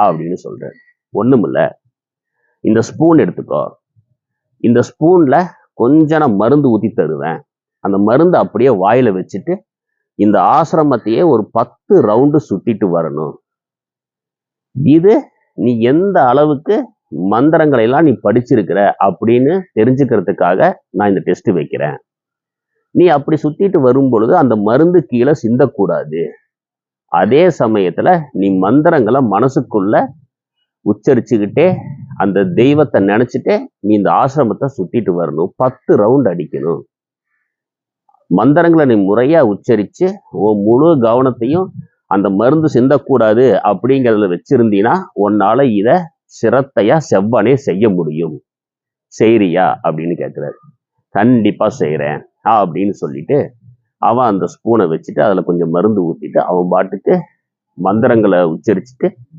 அப்படின்னு சொல்றாரு. ஒண்ணுமில்ல, இந்த ஸ்பூன் எடுத்துக்கோ, இந்த ஸ்பூன்ல கொஞ்சம் நான் மருந்து ஊத்தி தருவேன். அந்த மருந்து அப்படியே வாயில வச்சுட்டு இந்த ஆசிரமத்தையே ஒரு 10 ரவுண்டு சுத்திட்டு வரணும். இது நீ எந்த அளவுக்கு மந்திரங்களை எல்லாம் நீ படிச்சிருக்கிற அப்படின்னு தெரிஞ்சுக்கிறதுக்காக நான் இந்த டெஸ்ட் வைக்கிறேன். நீ அப்படி சுத்திட்டு வரும் பொழுது அந்த மருந்து கீழே சிந்தக்கூடாது. அதே சமயத்துல நீ மந்திரங்களை மனசுக்குள்ள உச்சரிச்சுக்கிட்டே அந்த தெய்வத்தை நினைச்சிட்டே நீ இந்த ஆசிரமத்தை சுத்திட்டு வரணும். 10 ரவுண்ட் அடிக்கணும். மந்திரங்களை நீ முறையா உச்சரிச்சு உன் முழு கவனத்தையும் அந்த மருந்து சிந்தக்கூடாது அப்படிங்கிறதுல வச்சிருந்தீன்னா உன்னால இத சிரத்தையா செவ்வனே செய்ய முடியும். செய்றியா அப்படின்னு கேட்கிறாரு. கண்டிப்பா செய்யறேன் அப்படின்னு சொல்லிட்டு அவன் அந்த ஸ்பூனை வச்சுட்டு அதுல கொஞ்சம் மருந்து ஊத்திட்டு அவன் பாட்டுக்கு மந்திரங்களை உச்சரிச்சுட்டு